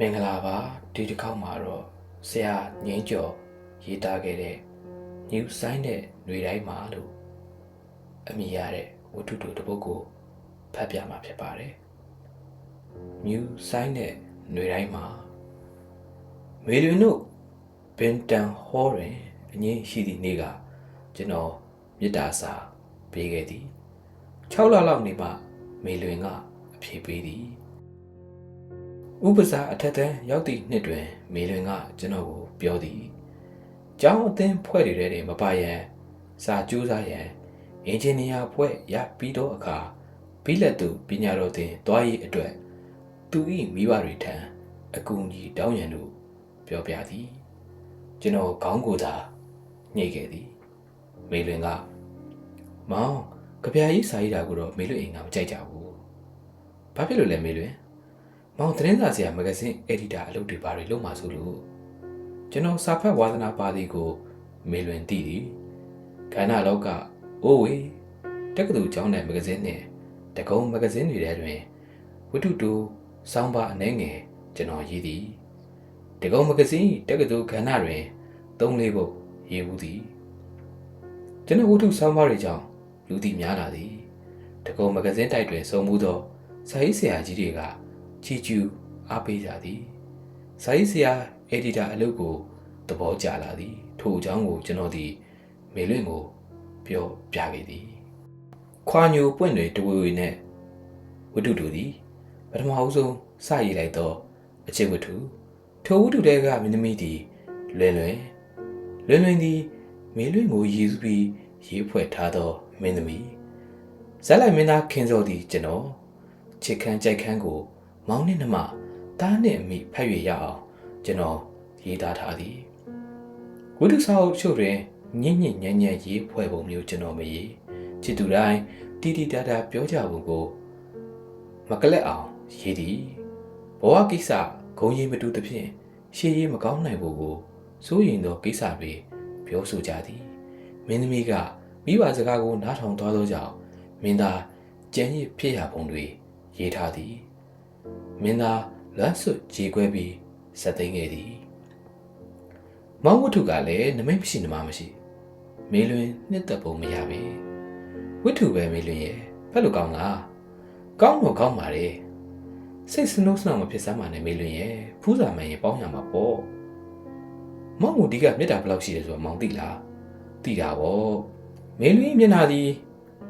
မင်္ဂလာပါဒီတစ်ခေါက်မှာတော့ဆရာငင်းကျော်ရေးသားခဲ့တဲ့ New Sign တဲ့ຫນွေတိုင်းမှာလို့အမည်ရတဲ့ဝတ္ထုတူတစ်ပုဒ်ကိုဖတ်ပြမှာဖြစ်ပါတယ် New Sign တဲ့ຫນွေတိုင်းမှာမေလွင်တို့ဘင်တန်ဟောတွင်အငင်းရှိသည့်နေ့ကကျွန်တော်မေတ္တာစာပေးခဲ့သည်6လလောက်နေမှမေလွင်ကအဖြေပေးသည်ဥပစာအထက်တန်းရောက်သည့်နှစ်တွင်မေလွင်ကကျွန်တော်ကိုပြောသည်ကျောင်းအသင်းဖွဲ့တွေထဲမပါရန်စာကြိုးစားရန်အင်ဂျင်နီယာဖွဲ့ရပြီးတော့အခါဘိလက်သူပညာတော်သင်တွားရေးအတွက်သူ၏မိဘတွေထံအကူအညီတောင်းရန်လို့ပြောပြသည်ကျွန်တော်ခေါင်းကိုယ်သာညှိခဲ့သည်မေလွင်ကမောင်ကြပြာကြီးစာရေးတာကိုတော့မေလွင်အိမ်ကမကြိုက်ကြဘူးဘာဖြစ်လို့လဲမေလွင်မောင်သတင်းစာဆရာမဂဇင်းအက်ဒီတာအလုပ်တွေဘာတွေလုပ်မှဆိုလို့ကျွန်တော်စာဖတ်ဝါသနာပါသည်ကိုမေလွင်သိသည်ခန္ဓာလောကအိုးဝေတက္ကသိုလ်ကျောင်းတဲ့မဂဇင်းနဲ့တကုံမဂဇင်းတွေထဲတွင်ဝတ္ထုတူစောင်းပါအနှဲငယ်ကျွန်တော်ရေးသည်တကုံမဂဇင်းတက္ကသိုလ်ခန္ဓာတွင်3-4ပုဒ်ရေးဘူးသည်ကျွန်တော်ဝတ္ထုစောင်းပါတွေကြောင့်လူသိများလာသည်တကုံမဂဇင်းတိုက်တွင်စုံမှုသောစာရေးဆရာကြီးတွေကချီကျူအားပေးကြသည်စာရေးဆရာအက်ဒီတာအလုပ်ကိုသဘောကျလာသည်ထို့အကြောင်းကိုကျွန်တော်သည်မေလွင်ကိုပြောပြခဲ့သည်ခွာညိုပွင့်တွေတဝေဝေနဲ့ဝတ္ထုတူသည်ပထမအဆုံးစရေးလိုက်သောအချစ်ဝတ္ထုထိုဝတ္ထုတဲကမင်းသမီးသည်လွင်သည်မေလွင်ကိုရည်စူးပြီးရေးဖွဲ့ထားသောမင်းသမီးဇက်လိုက်မင်းသားခင်စောသည်ကျွန်တော်ချစ်ခမ်းကြိုက်ခမ်းကိုမောင်နှင့်နှမတားနှင့်အမိဖတ်၍ရအောင်ကျွန်တော်ရေးသားထားသည်ဝတ္ထုစာအုပ်ချုပ်တွင်ညင်ညင်ညံ့ညံ့ရေးဖွဲ့ပုံမျိုးကျွန်တော်မရေးချစ်သူတိုင်းတီတီတာတာပြောကြပုံကိုမကလက်အောင်ရေးသည်ဘဝကိစ္စဂုံရင်မတူသဖြင့်ရှေးရေးမကောင်းနိုင်ဘူးကိုစိုးရင်သောကိစ္စတွေပြောဆိုကြသည်မင်းသမီးကမိဘစကားကိုနားထောင်သွားသောကြောင့်မင်းသားကြံ့ရစ်ဖြစ်ရပုံတွေရေးထားသည်မင်းသားလမ်းစွတ်ကြေခွဲပြီးဆက်သိမ်းခဲ့သည်မောင်ဝတ္ထုကလည်းနမိတ်မရှိနမမရှိမေလွင်နှစ်သက်ပုံမရပဲဝတ္ထုပဲမေလွင်ရဲ့ဖက်လို့ကောင်းလားကောင်းတော့ကောင်းပါလေစိတ်စနှုတ်စနှောက်မဖြစ်စမ်းပါနဲ့မေလွင်ရဲ့ဖူးစာမှန်ရင်ပေါင်းရမှာပေါ့မောင်မူဒီကမြတ်တာဘယ်လောက်ရှိတယ်ဆိုတော့မောင်သိလားသိတာပေါ့မေလွင်မျက်နှာသည်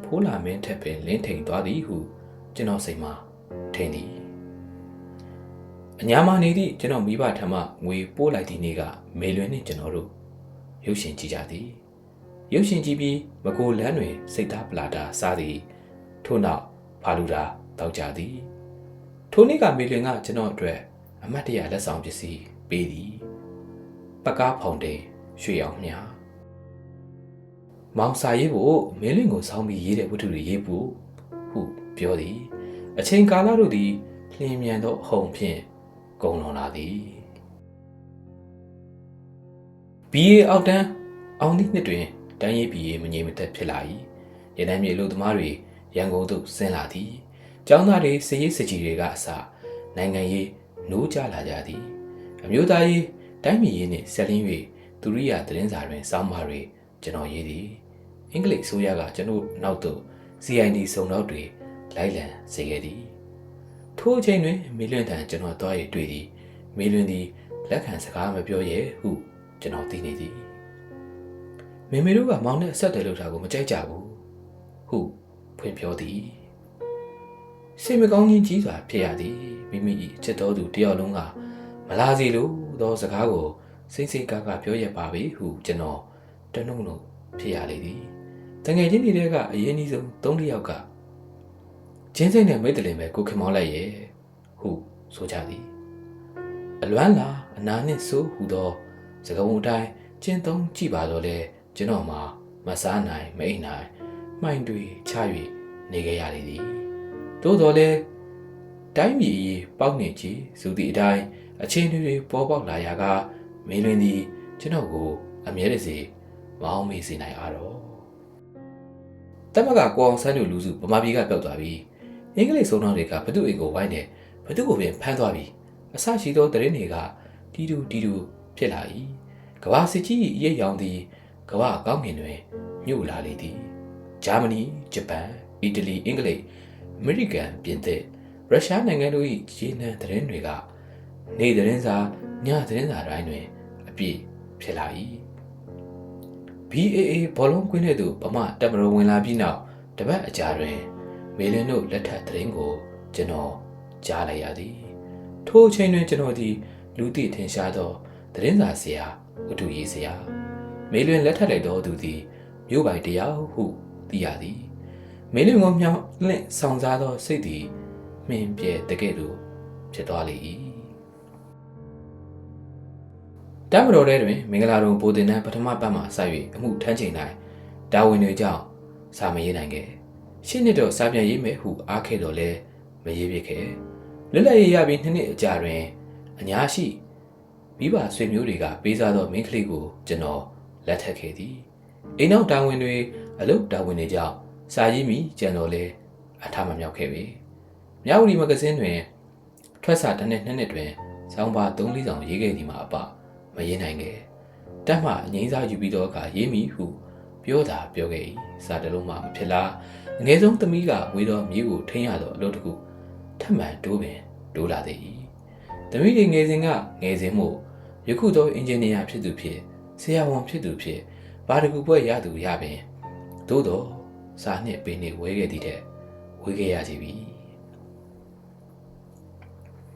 ဖိုးလာမင်းထက်ပင်လင်းထိန်သွားသည်ဟုကျွန်တော်စိတ်မှာထင်သည်အညာမနေသည့်ကျွန်တော်မိဘထံမှငွေပို့လိုက်သည့်နေ့ကမေလွင်နှင့်ကျွန်တော်တို့ရုပ်ရှင်ကြည့်ကြသည်ရုပ်ရှင်ကြည့်ပြီးမကိုလန်းတွင်စိတ်သားပလာတာစားသည်ထို့နောက်ဖာလူတာတောက်ကြသည်ထိုနေ့ကမေလွင်ကကျွန်တော်အတွက်အမတ်တရလက်ဆောင်ပစ္စည်းပေးသည်ပကားဖောင်တိန်ရွှေအောင်မြမောင်စာရေးဖို့မေလွင်ကိုဆောင်းပြီးရေးတဲ့ဝတ္ထုတွေရေးဖို့ဟုပြောသည်အချိန်ကာလတို့သည်လျင်မြန်သောအဟုန်ဖြင့်ကုန်လွန်လာသည် BA အောက်တန်းအောင်သည့်နှစ်တွင်တန်းရေး BA မငြိမ်မသက်ဖြစ်လာ၏ရန်တမ်းမြေလူသမားတွေရန်ကုန်သို့ဆင်းလာသည်ကျောင်းသားတွေစည်ရေးစကြီးတွေကအစနိုင်ငံရေးနိုးကြလာကြသည်အမျိုးသားရေးတိုင်းပြည်ရေးနှင့်ဆက်လင်း၍သူရိယာသတင်းစာတွင်စောင်းပါတွေကျွန်တော်ရေးသည်အင်္ဂလိပ်ဆိုရကကျွန်တော်နောက်သို့ CID စုံတော့တွေလိုက်လံစေခဲ့သည်ထိုအချိန်တွင်မေလွင်တန်ကျွန်တော်သွားရတွေ့သည်မေလွင်သည်လက်ခံစကားမပြောရဲဟုကျွန်တော်သိနေသည်မေမေတို့ကမောင်နဲ့ဆက်တယ်လို့ထားကိုမကြိုက်ကြဘူးဟုဖွင့်ပြောသည်စိတ်မကောင်းခြင်းကြီးစွာဖြစ်ရသည်မိမိ၏ချစ်တော်သူတယောက်လုံးကမလာစီလို့သောစကားကိုစိတ်စိတ်ကားကပြောရပါပြီဟုကျွန်တော်တနှုံလို့ဖြစ်ရလေသည်တငယ်ချင်းတွေကအရင်အနည်းဆုံး3ယောက်ကချင်းစိတ်နဲ့မိတ်တလင်ပဲကိုခင်မောင်းလိုက်ရဲ့ဟုဆိုကြသည်အလွမ်းလာအနာနှင့်ဆိုးဟူသောစကားပုံအတိုင်းကျင့်သုံးကြည့်ပါတော့လေကျွန်တော်မှာမစားနိုင်မအိပ်နိုင်မှိုင်တွေချ၍နေခဲ့ရလေသည်သို့တော်လည်းတိုင်းပြည်ကြီးပေါက်နေကြည်ဆိုသည့်အတိုင်းအချင်းတွေပေါ်ပေါက်လာရာကမင်းလွင်သည်ကျွန်တော်ကိုအမြဲတစေမအောင်မေ့စေနိုင်အားတော့တမကကိုအောင်ဆန်းတို့လူစုဗမာပြည်ကပျောက်သွားပြီအင်္ဂလိပ်စုံတော်တွေကဘသူအိမ်ကိုဝိုင်းတယ်ဘသူကိုပင်ဖမ်းသွားပြီ အဆရှိသောသတင်းတွေကတီတူဖြစ်လာ၏ကမ္ဘာစစ်ကြီး၏ရိပ်ရောင်သည်ကမ္ဘာကောင်းကင်တွင်ညှို့လာလေသည်ဂျာမနီဂျပန်အီတလီအင်္ဂလိပ်အမေရိကန်ပြင်သစ်ရုရှားနိုင်ငံတို့၏ခြေနှံသတင်းတွေကနေသတင်းစာညသတင်းစာတိုင်းတွင်အပြည့်ဖြစ်လာ၏BAA ဘောလုံးကွင်းထဲသို့ဗမာတပ်မတော်ဝင်လာပြီးနောက်တပတ်အကြာတွင်မေလင်တို့လက်ထပ်သတင်းကိုကျွန်တော်ကြားလိုက်ရသည်ထိုအချိန်တွင်ကျွန်တော်သည်လူသိထင်ရှားသောသတင်းစာဆရာဝတ္ထုရေးဆရာမေလင်လက်ထပ်လိုက်သောသူသည်မြို့ပိုင်တယောက်ဟုသိရသည်မေလင်ကိုမြောင်းလင့်ဆောင်စားသောစိတ်သည်မှင်ပြဲတကယ်လို့ဖြစ်သွားလေ၏တမတော်ထဲတွင်မင်္ဂလာတုံပိုတင်တန်းပထမပတ်မှစ၍အမှုထမ်းချိန်၌တာဝန်တွေကြောင့်စာမရေးနိုင်ခဲ့ရှင်းနှစ်တော့စာပြန်ရေးမယ်ဟုအားခဲ့တော်လဲမရေးဖြစ်ခဲ့လွတ်လပ်ရေးရပြီး2နှစ်အကြာတွင်အညာရှိမိဘဆွေမျိုးတွေကပေးစားသောမိန်းကလေးကိုကျွန်တော်လက်ထပ်ခဲ့သည်အိမ်နောက်တာဝန်တွေအလုပ်တာဝန်တွေကြောင့်စာရေးမိကြံတော်လဲအထမမြောက်ခဲ့ပြီမြဝတီမဂ္ဂဇင်းတွင်ထွက်စာတစ်နှစ်2နှစ်တွင်ဆောင်းပါ3-4ဆောင်ရေးခဲ့သည်မှာအပမရေးနိုင်ခဲ့တက်မှအငိမ့်စားယူပြီးတော့အခါရေးမိဟုပြောခဲ့၏စာတလုံးမှမဖြစ်လားအငယ်ဆုံးသမီးကဝေတော်မြေကိုထိန်းရသောအလုပ်တစ်ခုထပ်မံတိုးလာသည်သမီးတွေငယ်စဉ်မှုယခုသောအင်ဂျင်နီယာဖြစ်သူဖြစ်ဆရာဝန်ဖြစ်သူဖြစ်ဘာတကူပွဲရသူရပင်သို့တော့စာနှစ်ပေနေဝဲခဲ့သည်တဲ့ဝေးခဲ့ရစီပြီ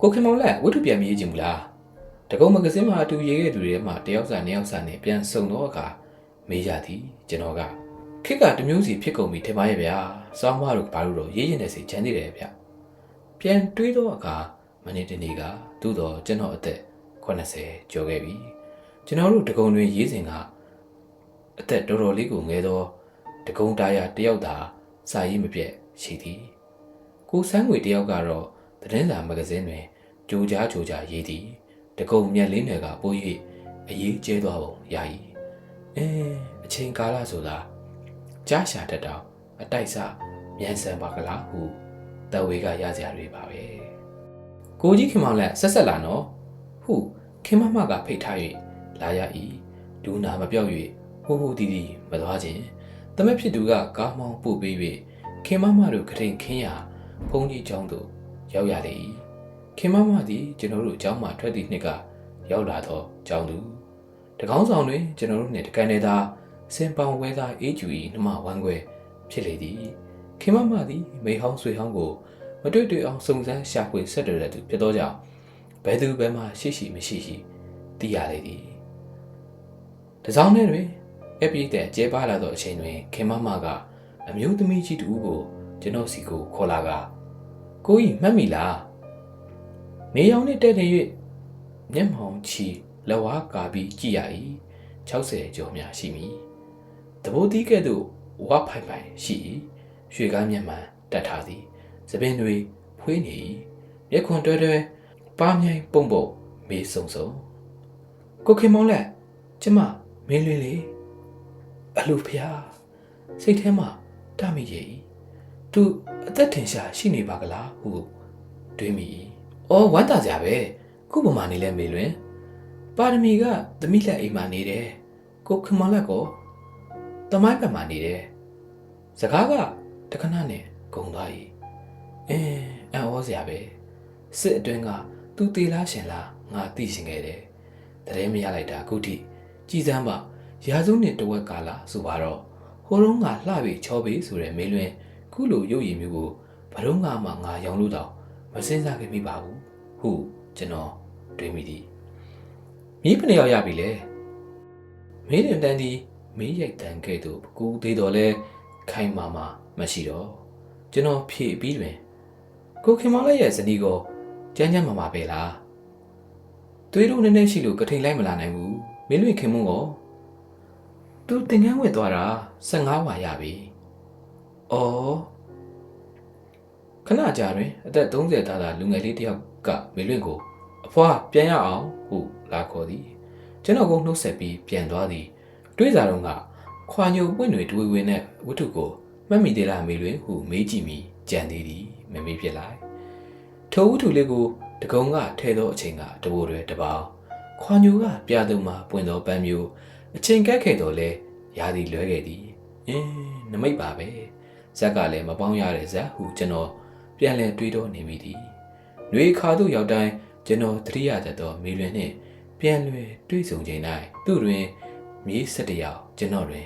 ကိုခင်မောင်လက်ဝတ္ထုပြန်ရေးခြင်းမူလားတကုံမဂ္ဂဇင်းမှာအတူရေးခဲ့သူတွေမှာတယောက်စာနှစ်ယောက်စာနဲ့ပြန်ဆုံတော့အခါမေးကြသည်ကျွန်တော်ကခေတ်ကတမျိုးစီဖြစ်ကုန်ပြီထင်ပါရဲ့ဗျာစောင်းမတို့ဘာလို့တော့ရေးရင်တဲ့စိတ်ချမ်းသေးတယ်ဗျပြန်တွေးတော့အခါမနေ့တနေ့ကသို့တော့ကျွန်တော်အသက်80ကျော်ခဲ့ပြီကျွန်တော်တို့တကုံတွင်ရေးစဉ်ကအသက်တော်တော်လေးကိုငယ်တော့တကုံတာယာတယောက်သာစာရေးမပြတ်ရှိသည်ကိုစန်းငွေတယောက်ကတော့သတင်းစာမဂ္ဂဇင်းတွင်ကြိုကြားရေးသည်တကုံမြက်လေးနယ်ကပိုး၍အရေးကျဲသွားပုံရ၏အချိန်ကာလဆိုတာကြားရှာတတ်တော့အတိုက်စားမြန်ဆန်ပါကလားဟုတဝေကရစရာတွေပါပဲကိုကြီးခင်မောင်လက်ဆက်လာနော်ဟုခင်မမကဖိတ်ထား၍လာရ၏ဒူနာမပြောက်၍ဟိုးတီမသွားခြင်းတမက်ဖြစ်သူကကားမောင်းပို့ပေး၍ခင်မမတို့ခရင်ခင်းရာဘုန်းကြီးကျောင်းသို့ရောက်ရလေ၏ခင်မမသည်ကျွန်တော်တို့ကျောင်းမှထွက်သည့်နှစ်ကရောက်လာသောကျောင်းသူတကောင်းဆောင်တွင်ကျွန်တော်တို့နှင့်တကန်နေသာစင်ပောင်ဝဲသားအေးကျူ၏နှမဝမ်းခွဲဖြစ်လေသည်ခင်မမသည်မိဟောင်းဆွေဟောင်းကိုမတွေ့အောင်စုံစမ်းရှာဖွေဆက်တွေ့တဲ့သူဖြစ်သောကြောင့်ဘယ်သူဘယ်မှရှိမရှိသိရလေသည်တစောင်းထဲတွင်အပြည့်တဲ့ကျဲပါလာသောအချိန်တွင်ခင်မမကအမျိုးသမီးကြီးတူကိုကျွန်တော်စီကိုခေါ်လာကကိုကြီးမှတ်မိလားနေရောင်နဲ့တက်နေ၍မျက်မှောင်ချီလက်ဝါးကာပြီးကြည့်ရ၏60ကျော်များရှိမည်တဘိုးတီးကဲ့သို့ဝါဖိုင်ရှိ၏ရွှေကားမျက်မှန်တက်ထားသည်သပင်တွေဖွေးနေ၏မျက်ခွန်တွဲပါးမြိုင်ပုံမေးဆုံကိုခင်မောင်လက်ကျမမင်းလွင်လေအလူဖျားစိတ်ထဲမှာတမိရဲ့သူအသက်ထင်ရှားရှိနေပါကလားဟုတွေးမိအော်ဝမ်းသာစရာပဲခုပမာနေလဲမေလွင်ပါရမီကသမီးလက်အိမ်မှာနေတယ်ကိုခင်မောင်လက်ကိုတမိုင်းဘက်မှာနေတယ်စကားကတခဏနဲ့ဂုံသွား၏အံ့ဩစရာပဲစစ်အတွင်းကသူတေလားရှင်လားငါသိရှင်ခဲ့တယ်တရင်မရလိုက်တာအခုထိကြည်စမ်းပါရာစုနှစ်တဝက်ကာလဆိုပါတော့ဟိုတုန်းကလှပြီချောပြီဆိုတဲ့မေလွင်ခုလိုရုပ်ရည်မျိုးကိုဘရုံးကမှငါရောင်လို့တော့မစင်စားခဲ့မိပါဘူးဟုကျွန်တော်တွေးမိသည်မြေးဖနေရောက်ရပြီလေမေးလင်တန်းသည်မေးရိုက်တန်းကဲ့သို့ကူသေးတော်လဲခိုင်မာမရှိတော့ကျွန်တော်ဖြည့်ပြီးတွင်ကိုခင်မောင်လေးရဲ့ဇနီးကိုကျန်းမာပဲလားသွေးတို့နည်းနည်းရှိလို့ကထိန်လိုက်မလာနိုင်ဘူးမင်းလွင်ခင်မုန်းကိုသူတင်ငန်းဝယ်သွားတာ15ဝါရပြီအော်ခဏကြာတွင်အသက်30သားလူငယ်လေးတစ်ယောက်ကမင်းလွင်ကိုအဖွားပြန်ရအောင်ဟုလာခေါ်သည်ကျွန်တော်ကနှုတ်ဆက်ပြီးပြန်သွားသည်တွေးစားတော့ကခွာညိုပွင့်တွေတွေးဝင်းနဲ့ဝတ္ထုကိုမှတ်မိသေးလားမေလွင်ဟုမေးကြည့်မိကြံသေးသည်မမေးဖြစ်လိုက်ထိုဝတ္ထုလေးကို တကုံကထဲသောအချိန်ကတဘိုတွေတပေါင်းခွာညိုကပြသူမှပွင့်သောပန်းမျိုးအချိန်ကက်ခဲ့တော့လဲရာသီလွဲခဲ့သည်နမိတ်ပါပဲဇက်ကလည်းမပေါင်းရတဲ့ဇက်ဟုကျွန်တော်ပြန်လဲတွေးတော့နေမိသည်နှွေခါသို့ရောက်တိုင်းကျွန်တော်သတိရတတ်သောမီလွင်နှင့်ပြန်လွယ်တွေးဆုံချိန်၌သူ့တွင်မြေး17ယောက်ကျွန်တော်တွင်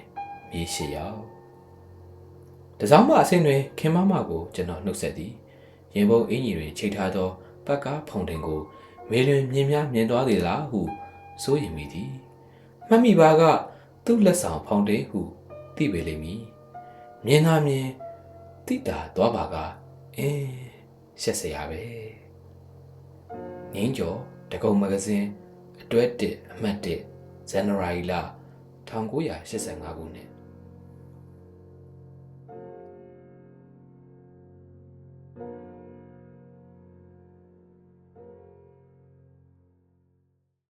မြေး8ယောက်တစောင်းမအဆင်းတွင်ခင်မမကိုကျွန်တော်နှုတ်ဆက်သည်ရင်ပုံအင်ကြီးတွင်ချိတ်ထားသောပတ်ကားဖုံတင်ကိုမေလွင်မြင်များမြင်သွားသေးလားဟုစိုးရိမ်မိသည်မှတ်မိပါကသူ့လက်ဆောင်ဖောင်တင်ဟုသိပေလိမ့်မည်မြင်သာမြင်တိတာသွားပါကရှက်စရာပဲငင်းကျော်တကုံမဂဇင်းအတွဲ1အမှတ်1ဇန်နဝါရီလ1985ခုနှစ်